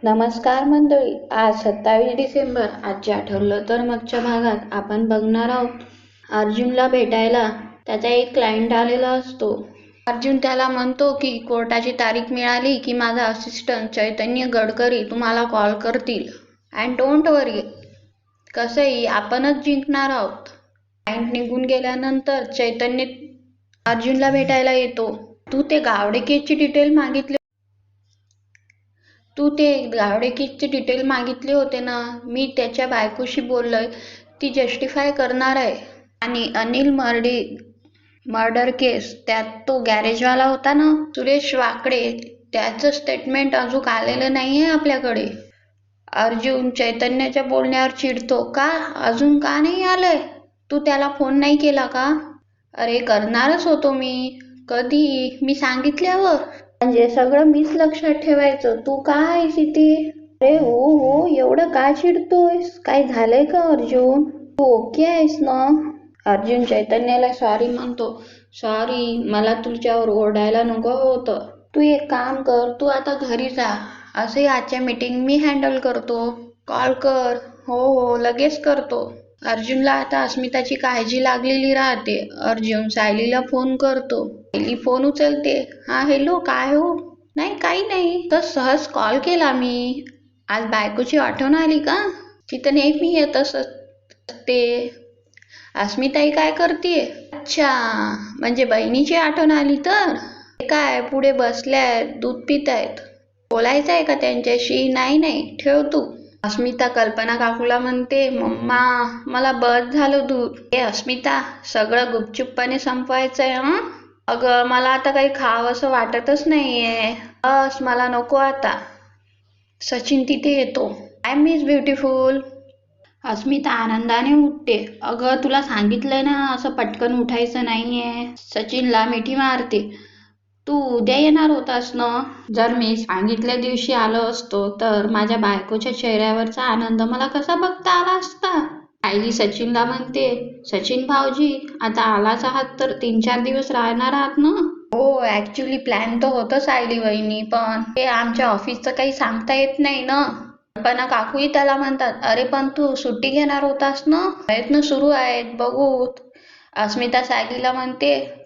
नमस्कार मंडळी. आज 27 डिसेंबर. आजच्या ठरलं तर मागच्या भागात आपण बघणार आहोत अर्जुनला भेटायला त्याचा एक क्लायंट आलेला असतो. अर्जुन त्याला म्हणतो की कोर्टाची तारीख मिळाली की माझा असिस्टंट चैतन्य गडकरी तुम्हाला कॉल करतील. अँड डोंट वरी, कसंही आपणच जिंकणार आहोत. क्लायंट निघून गेल्यानंतर चैतन्य अर्जुनला भेटायला येतो. तू ते गावडे केसची डिटेल मागितले होते ना. मी त्याच्या बायकोशी बोललोय, ती जस्टिफाय करणार आहे. आणि अनिल मर्डर केस, त्यात तो गॅरेजवाला होता ना सुरेश वाकडे, त्याचं स्टेटमेंट अजून आलेलं नाहीये आपल्याकडे. अर्जुन चैतन्याच्या बोलण्यावर चिडतो. का अजून का नाही आलंय? तू त्याला फोन नाही केला का? अरे करणारच होतो मी. कधी? मी सांगितल्यावर. म्हणजे सगळं मीच लक्षात ठेवायचं. तू का आहेस इथे? अरे हो, एवढं का चिडतोयस? काय झालंय का अर्जुन? तू ओके आहेस ना? अर्जुन चैतन्याला सॉरी म्हणतो. सॉरी, मला तुझ्यावर ओरडायला नको होतं. तू एक काम कर, तू आता घरी जा. असे आजच्या मीटिंग मी हँडल करतो. कॉल कर. हो, लगेच करतो. अर्जुनला आता अस्मिताची काळजी लागलेली राहते. अर्जुन सायलीला फोन करतो. सायली फोन उचलते. हा हॅलो, काय हो? नाही, काही नाही, तर सहज कॉल केला मी. आज बायकोची आठवण आली का? तिथं नेहमी येत असते. अस्मिताई काय करतेय? अच्छा, म्हणजे बहिणीची आठवण आली तर? काय पुढे बसल्यात, दूध पित आहेत. बोलायचं आहे का त्यांच्याशी? नाही, ठेव तू. अस्मिता कल्पना काकूला म्हणते, मम्मा मला बस झालं दूध. अस्मिता, सगळं गुपचूपपणे संपवायचंय हं? अगं मला आता काही खावंसं वाटतच नाहीये. बस, मला नको आता. सचिन तिथे येतो. I miss beautiful. अस्मिता आनंदाने उठते. अगं तुला सांगितलंय ना, असं पटकन उठायचं नाहीये. सचिनला मिठी मारते. तू उद्या येणार होतास ना? जर मी सांगितल्या दिवशी आलो असतो तर माझ्या बायकोच्या चेहऱ्यावरचा आनंद मला कसा बघता आला असता. सायली सचिनला म्हणते, सचिन भाऊजी, आता आलाच आहात तर 3-4 दिवस राहणार आहात ना? हो, ऍक्च्युली प्लॅन तर होतं सायली वहिनी, पण हे आमच्या ऑफिसचं काही सांगता येत नाही ना. कल्पना काकूही त्याला म्हणतात, अरे पण तू सुट्टी घेणार होतास ना? प्रयत्न सुरू आहेत, बघू. अस्मिता सायलीला म्हणते,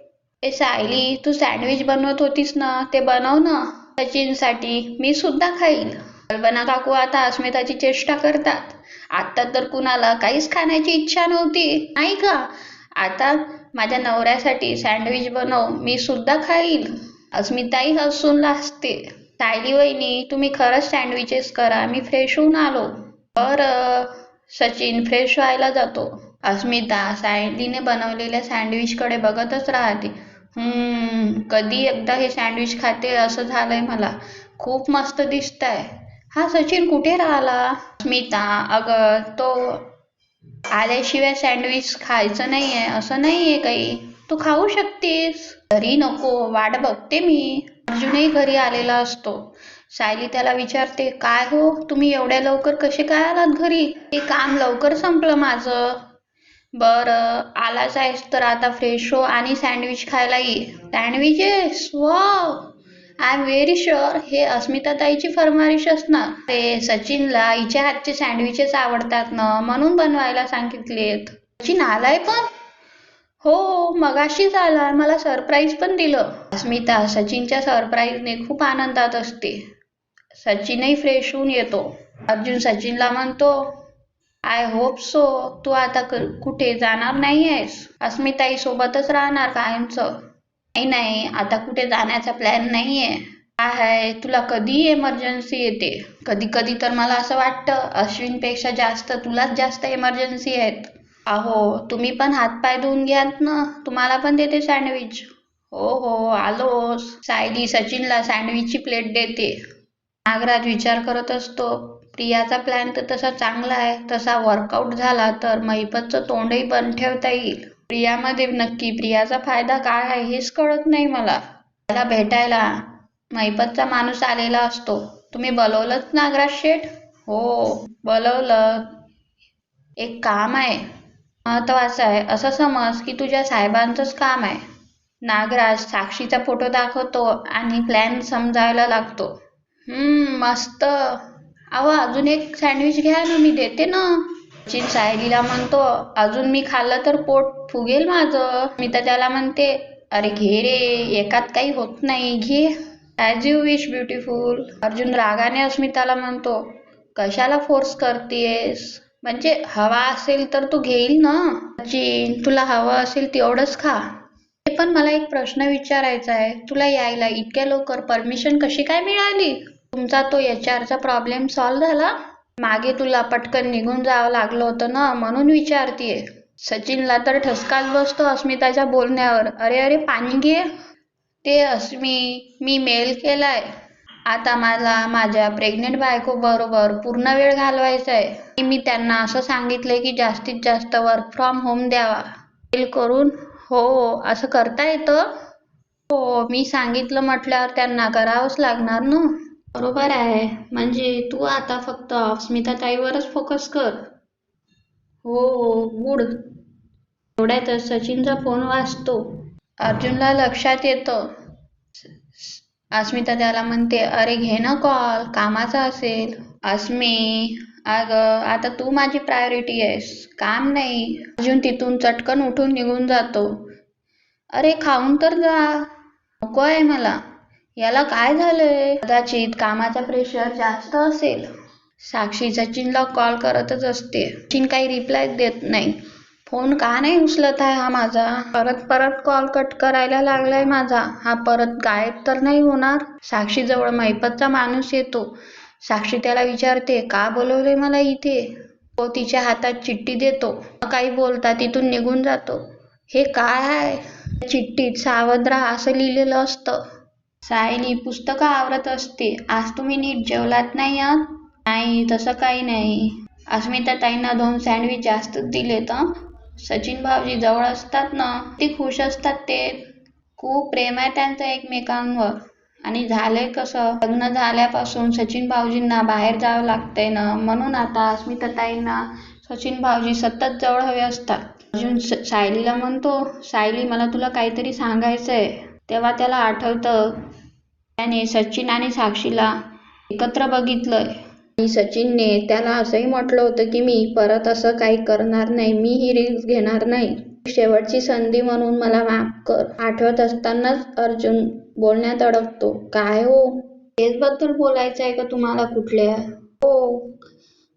ए सायली, तू सँडविच बनवत होतीस ना, ते बनव ना सचिनसाठी, मी सुद्धा खाईल. कल्पना काकू आता अस्मिताची चेष्टा करतात. आता तर कुणाला काहीच खाण्याची इच्छा नव्हती, नाही का? आता माझ्या नवऱ्यासाठी सँडविच बनव, मी सुद्धा खाईल. अस्मिताही हसून लाजते. सायली वहिनी, तुम्ही खरंच सँडविचेस करा, मी फ्रेश होऊन आलो. बरं. सचिन फ्रेश व्हायला जातो. अस्मिता सायलीने बनवलेल्या सँडविचकडे बघतच राहते. कधी एकदा हे सँडविच खाते असं झालंय मला. खूप मस्त दिसतंय. हा सचिन कुठे राहिला? अस्मिता, अगं तो आल्याशिवाय सँडविच खायचं नाहीये असं नाहीये काही. तू खाऊ शकतेस. घरी नको, वाट बघते मी. अर्जुनही घरी आलेला असतो. सायली त्याला विचारते, काय हो, तुम्ही एवढ्या लवकर कसे काय आलात घरी? हे काम लवकर संपलं माझं. बरं, आलाच आहेस तर आता फ्रेश हो आणि सँडविच खायला ये. Sandwiches? Wow, I am very sure हे अस्मिताताईची फरमाईश असणार. ते सचिनला हिच्या हातचे सँडविचेस आवडतात ना, म्हणून बनवायला सांगितलेत. सचिन आलाय पण? हो, मगाशीच आला. मला सरप्राईज पण दिलं. अस्मिता सचिनच्या सरप्राईजने खूप आनंदात असते. सचिनही फ्रेश होऊन येतो. अर्जुन सचिनला म्हणतो, आय होप सो तू आता कुठे जाणार नाही आहेस? अस्मिताई सोबतच राहणार कायमचं? नाही, आता कुठे जाण्याचा प्लॅन नाहीये. काय आहे, तुला कधी इमर्जन्सी येते? कधी कधी तर मला असं वाटतं अश्विनपेक्षा जास्त तुलाच जास्त इमर्जन्सी आहेत. अहो, तुम्ही पण हातपाय धुवून घ्यात ना, तुम्हाला पण देते सँडविच. हो, आलोच. सायली सचिनला सँडविचची प्लेट देते. नागराज विचार करत असतो, प्रियाचा प्लॅन तर तसा चांगला आहे, तसा वर्कआउट झाला तर महिपतचं तोंडही बंद ठेवता येईल. प्रियामध्ये नक्की प्रियाचा फायदा काय आहे हेच कळत नाही मला. त्याला भेटायला महिपतचा माणूस आलेला असतो. तुम्ही बोलवलंच नागराज शेठ? हो, बोलवलं. एक काम आहे, महत्वाचं आहे. असं समज की तुझ्या साहेबांचंच काम आहे. नागराज साक्षीचा फोटो दाखवतो आणि प्लॅन समजायला लागतो. मस्त. अहो अजून एक सँडविच घ्या ना, मी देते ना. सचिन सायलीला म्हणतो, अजून मी खाल्लं तर पोट फुगेल माझं. मी तर त्याला म्हणते, अरे घे रे, एकात काही होत नाही, घे. As you wish beautiful. Arjun रागाने अस्मिताला म्हणतो, कशाला फोर्स करतेस? म्हणजे हवा असेल तर तू घेईल ना. सचिन, तुला हवं असेल तेवढंच खा. ते पण मला एक प्रश्न विचारायचा आहे, तुला यायला इतक्या लवकर परमिशन कशी काय मिळाली? तुमचा तो HR चा प्रॉब्लेम सॉल्व्ह झाला? मागे तुला पटकन निघून जावं लागलं होतं ना, म्हणून विचारतीये. सचिनला तर ठसकाच बसतो अस्मिताच्या बोलण्यावर. अरे अरे पाणी घे. ते अस्मी, मी मेल केलाय. आता मला माझ्या प्रेग्नेंट बायको बरोबर पूर्ण वेळ घालवायचा आहे. मी त्यांना असं सांगितलंय की जास्तीत जास्त वर्क फ्रॉम होम द्यावा. मेल करून हो असं करता येतं? हो, मी सांगितलं म्हटल्यावर त्यांना करावंच लागणार ना. बरोबर आहे. म्हणजे तू आता फक्त अस्मिताताईवरच फोकस कर. हो हो, गुड. एवढ्यातच सचिनचा फोन वाजतो. अर्जुनला लक्षात येतं. अस्मिता त्याला म्हणते, अरे घे ना कॉल, कामाचा असेल. अस्मी, अगं आता तू माझी प्रायोरिटी आहेस, काम नाही. अर्जुन तिथून चटकन उठून निघून जातो. अरे खाऊन तर जा. नको आहे मला. याला काय झालंय? कदाचित कामाचा प्रेशर जास्त असेल. साक्षी सचिनला कॉल करतच असते. सचिन काही रिप्लाय देत नाही. फोन का नाही उचलत आहे हा माझा? परत परत कॉल कट करायला लागलाय माझा. हा परत गायब तर नाही होणार? साक्षीजवळ महिपतचा माणूस येतो. साक्षी त्याला विचारते, का बोलवले मला इथे? तो तिच्या हातात चिठ्ठी देतो. काही बोलता तिथून निघून जातो. हे काय आहे? चिठ्ठीत सावध राहा असं लिहिलेलं असतं. सायली पुस्तकं आवरत असते. आज तुम्ही नीट जेवलात नाही आहात? नाही, तसं काही नाही. अस्मिताताईंना 2 सँडविच जास्तच दिलेत. सचिन भाऊजी जवळ असतात ना, ते खुश असतात ते. खूप प्रेम आहे त्यांचं एकमेकांवर. आणि झालंय कसं, लग्न झाल्यापासून सचिन भाऊजींना बाहेर जावं लागतंय ना, म्हणून आता अस्मिताताईंना सचिन भाऊजी सतत जवळ हवे असतात. अर्जुन सायलीला म्हणतो, सायली मला तुला काहीतरी सांगायचंय. तेव्हा त्याला आठवतं त्याने सचिन आणि साक्षीला एकत्र बघितलंय. आणि सचिनने त्याला असंही म्हटलं होतं की मी परत असं काही करणार नाही, मी ही रिस्क घेणार नाही. शेवटची संधी म्हणून मला माफ कर. आठवत असतानाच अर्जुन बोलण्यात अडकतो. काय हो? केसबद्दल बोलायचं आहे का तुम्हाला कुठल्या? हो,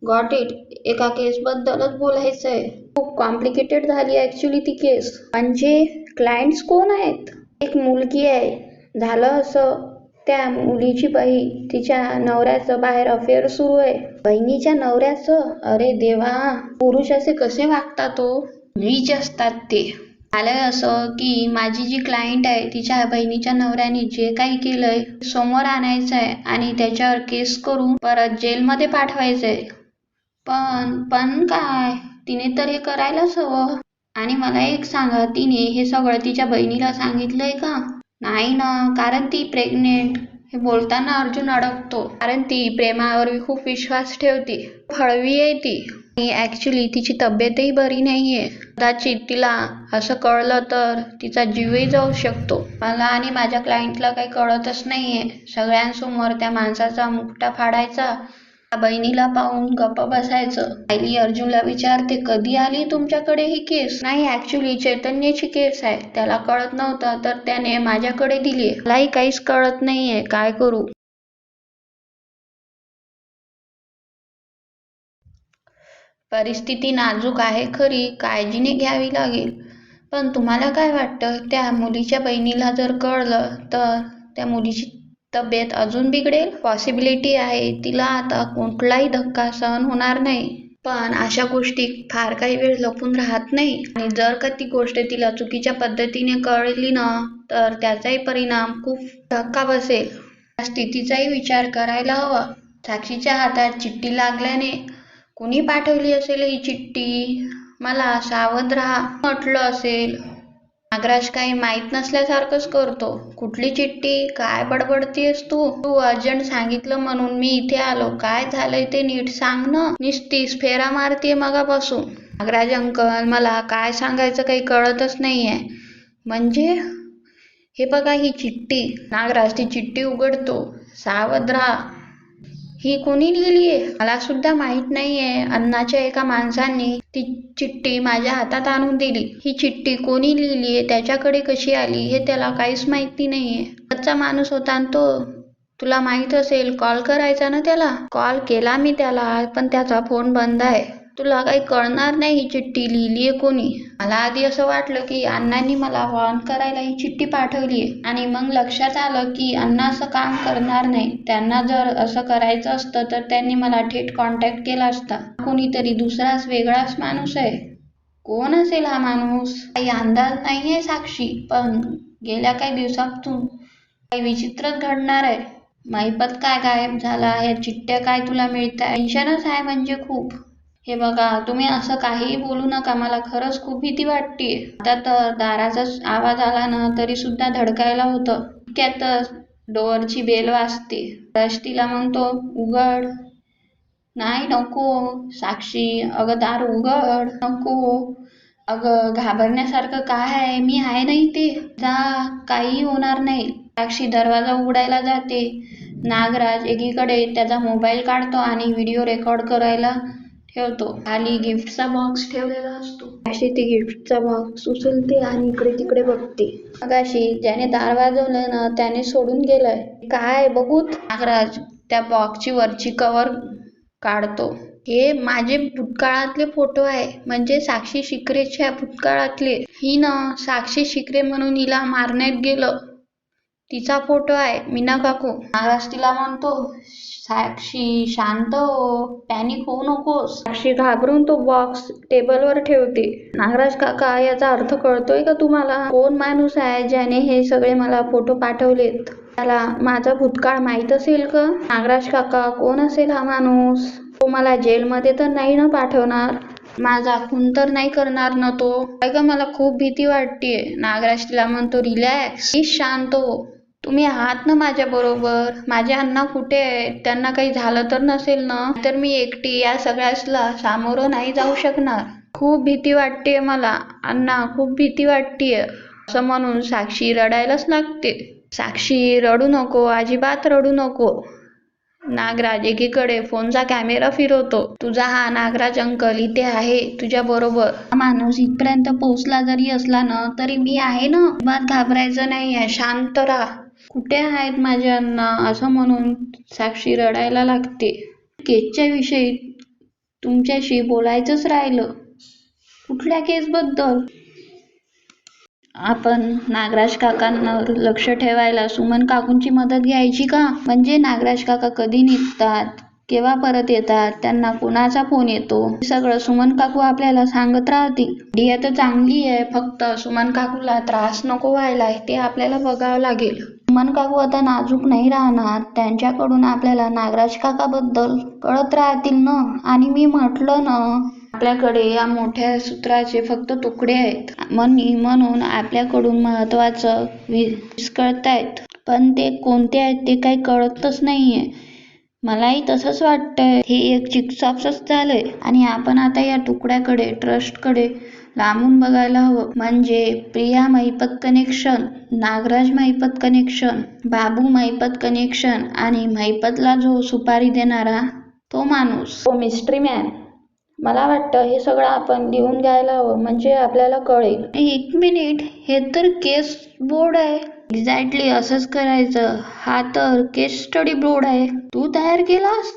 गॉट इट. एका केसबद्दलच बोलायचं आहे. खूप कॉम्प्लिकेटेड झाली ॲक्च्युली ती केस. म्हणजे क्लायंट्स कोण आहेत? एक मुलगी आहे. झालं असं, त्या मुलीची बहीण, तिच्या नवऱ्याचं बाहेर अफेअर सुरू आहे. बहिणीच्या नवऱ्याचं? अरे देवा, पुरुष असे कसे वागतात हो? नीच असतात ते. झालंय असं की माझी जी क्लायंट आहे तिच्या बहिणीच्या नवऱ्याने जे काही केलंय समोर आणायचं आहे आणि त्याच्यावर केस करून परत जेलमध्ये पाठवायचंय. पण काय, तिने तर हे करायलाच हवं. आणि मला एक सांगा, तिने हे सगळं तिच्या बहिणीला सांगितलंय का? नाही ना, कारण ती प्रेग्नेंट. हे बोलताना अर्जुन अडकतो. कारण ती प्रेमावर खूप विश्वास ठेवते. हळवी आहे ती. आणि ॲक्च्युली तिची तब्येतही बरी नाहीये. कदाचित तिला असं कळलं तर तिचा जीवही जाऊ शकतो. मला आणि माझ्या क्लायंटला काही कळतच नाहीये. सगळ्यांसमोर त्या माणसाचा मुखटा फाडायचा, त्या बहिणीला पाहून गप्प बसायचं. सायली अर्जुनला विचारते, कधी आली तुमच्याकडे ही केस? नाही, ॲक्च्युली चैतन्याची केस आहे. त्याला कळत नव्हतं तर त्याने माझ्याकडे दिली. मलाही काहीच कळत नाहीये, काय करू? परिस्थिती नाजूक आहे खरी, काळजीने घ्यावी लागेल. पण तुम्हाला काय वाटतं, त्या मुलीच्या बहिणीला जर कळलं तर त्या मुलीची तब्येत अजून बिघडेल? पॉसिबिलिटी आहे. तिला आता कुठलाही धक्का सहन होणार नाही. पण अशा गोष्टी फार काही वेळ लपून राहत नाही. आणि जर का ती गोष्ट तिला चुकीच्या पद्धतीने कळली ना, तर त्याचाही परिणाम खूप धक्का बसेल. त्या स्थितीचाही विचार करायला हवा. साक्षीच्या हातात चिठ्ठी लागल्याने कुणी पाठवली असेल ही चिठ्ठी? मला सावध राहा म्हटलं असेल. नागराज काही माहीत नसल्यासारखंच करतो. कुठली चिठ्ठी? काय बडबडतीयस तू? तू अर्जंट सांगितलं म्हणून मी इथे आलो. काय झालंय ते नीट सांग ना. नुसतीच फेरा मारतीये मगापासून. नागराज अंकल, मला काय सांगायचं काही कळतच नाहीये. म्हणजे? हे बघा ही चिठ्ठी. नागराज ती चिठ्ठी उघडतो. सावध राहा. ही कोणी लिहिलीये? मला सुद्धा माहित नाहीये. अन्नाच्या एका माणसाने ती चिठ्ठी माझ्या हातात आणून दिली. ही चिठ्ठी कोणी लिहिलीये, त्याच्याकडे कशी आली हे त्याला काहीच माहिती नाहीये. कच्चा माणूस होता ना तो. तुला माहित असेल, कॉल करायचा ना त्याला. कॉल केला मी त्याला, पण त्याचा फोन बंद आहे. तुला काही कळणार नाही ही चिठ्ठी लिहिलीये कोणी. मला आधी असं वाटलं की अण्णांनी मला वॉर्न करायला ही चिठ्ठी पाठवलीये, आणि मग लक्षात आलं की अण्णा असं काम करणार नाही. त्यांना जर असं करायचं असतं तर त्यांनी मला थेट कॉन्टॅक्ट केला असता. कोणीतरी दुसराच वेगळाच माणूस आहे. कोण असेल हा माणूस? काही अंदाज नाहीये साक्षी, पण गेल्या काही दिवसातून काही विचित्रच घडणार आहे. महिपत काय गायब झाला, ह्या चिठ्ठ्या काय तुला मिळताय, टेन्शनच आहे म्हणजे खूप. हे बघा, तुम्ही असं काहीही बोलू नका. मला खरंच खूप भीती वाटतेय. आता तर दाराचा आवाज आला ना तरी सुद्धा धडकायला होतं. इतक्यातच डोअरची बेल वाजते. रश तिला म्हणतो, उघड. नाही, नको साक्षी, अगं दार उघड. नको. अगं घाबरण्यासारखं काय आहे, मी आहे ना इथे. जा, काही होणार नाही. साक्षी दरवाजा उघडायला जाते. नागराज एकीकडे त्याचा मोबाईल काढतो आणि व्हिडिओ रेकॉर्ड करायला ठेवतो. खाली गिफ्टचा बॉक्स ठेवलेला असतो. अशी ती गिफ्टचा बॉक्स उचलते आणि इकडे तिकडे बघते. मगाशी ज्याने दार वाजवलं ना त्याने सोडून गेलंय. काय बघूत? नागराज त्या बॉक्सची वरची कव्हर काढतो. हे माझे भूतकाळातले फोटो आहे, म्हणजे साक्षी शिकरेच्या भूतकाळातले. ही ना साक्षी शिकरे म्हणून हिला मारण्यात गेलं, तिचा फोटो आहे. मीना काकू. नागराज तिला म्हणतो, साक्षी शांत हो, पॅनिक होऊ नकोस. साक्षी घाबरून तो बॉक्स टेबलवर ठेवते. नागराज काका, याचा अर्थ कळतोय का तुम्हाला? कोण माणूस आहे ज्याने हे सगळे मला फोटो पाठवलेत? त्याला माझा भूतकाळ माहित असेल का? नागराज काका, कोण असेल हा माणूस? तो मला जेलमध्ये तर नाही ना पाठवणार? माझा खून तर नाही करणार ना तो? का मला खूप भीती वाटतेय. नागराज तिला म्हणतो, रिलॅक्स, प्लीज शांत हो. तुम्ही आहात ना माझ्या बरोबर. माझे अण्णा कुठे आहेत? त्यांना काही झालं तर नसेल ना? तर मी एकटी या सगळ्याला सामोरं नाही जाऊ शकणार. खूप भीती वाटतेय मला अण्णा, खूप भीती वाटतेय. असं म्हणून साक्षी रडायलाच लागते. साक्षी रडू नको, अजिबात रडू नको. नागराज एकीकडे फोनचा कॅमेरा फिरवतो. तुझा हा नागराज अंकल इथे आहे तुझ्या बरोबर. हा माणूस इथपर्यंत पोहोचला जरी असला ना तरी मी आहे ना. अजिबात घाबरायचं नाहीये, शांत राहा. कुठे आहेत माझे अण्णा? असं म्हणून साक्षी रडायला लागते. केसच्या विषयी तुमच्याशी बोलायचंच राहिलं. कुठल्या केसबद्दल? आपण नागराज काकांवर लक्ष ठेवायला सुमन काकूंची मदत घ्यायची का? म्हणजे नागराज काका कधी निघतात, केव्हा परत येतात, त्यांना कोणाचा फोन येतो, हे सगळं सुमन काकू आपल्याला सांगत राहतील. आयडिया तर चांगली आहे, फक्त सुमन काकूला त्रास नको व्हायला ते आपल्याला बघावं लागेल. सुमन काकू आता नाजूक नाही राहणार. त्यांच्याकडून आपल्याला नागराज काकाबद्दल कळत राहतील ना. आणि मी म्हटलं ना, आपल्याकडे या मोठ्या सूत्राचे फक्त तुकडे आहेत. म्हणून आपल्याकडून महत्वाचं विस्कळतायत, पण ते कोणते आहेत ते काही कळतच नाहीये. मलाही तसंच वाटतंय. हे एक चिकचाकच झालंय आणि आपण आता या तुकड्याकडे, ट्रस्टकडे लांबून बघायला हवं. म्हणजे प्रिया महिपत कनेक्शन, नागराज महिपत कनेक्शन, बाबू महिपत कनेक्शन आणि महिपतला जो सुपारी देणारा तो माणूस, तो मिस्ट्री मॅन. मला वाटतं हे सगळं आपण लिहून घ्यायला हवं, म्हणजे आपल्याला कळेल. एक मिनिट, हे तर केस बोर्ड आहे. एक्झॅक्टली असंच करायचं. हा तर केस स्टडी बोर्ड आहे. तू तयार केलास?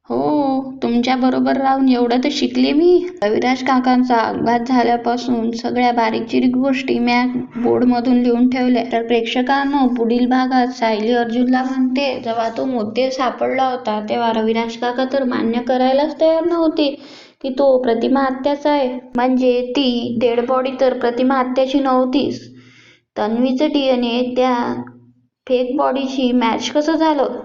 हो, तुमच्या बरोबर राहून एवढं तर शिकले मी. रविराज काकांचा अपघात झाल्यापासून सगळ्या बारीकचिरीक गोष्टी म्या बोर्डमधून लिहून ठेवल्या. तर प्रेक्षकांनो, पुढील भागात सायली अर्जुनला म्हणते, जेव्हा तो मोती सापडला होता तेव्हा रविराज काका तर मान्य करायलाच तयार नव्हते की तो प्रतिमा हत्याचा आहे. म्हणजे ती डेड बॉडी तर प्रतिमा हत्याची नव्हतीच. तन्वीचं DNA त्या फेक बॉडीशी मॅच कसं झालं?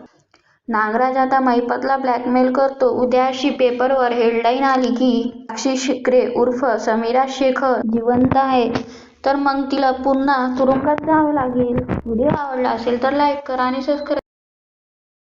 नागराज आता महिपतला ब्लॅकमेल करतो. उद्या अशी पेपरवर हेडलाईन आली की साक्षी शिकरे उर्फ समीरा शेखर जिवंत आहे, तर मग तिला पुन्हा तुरुंगात जावं लागेल. व्हिडिओ आवडला असेल तर लाईक करा आणि सबस्क्राईब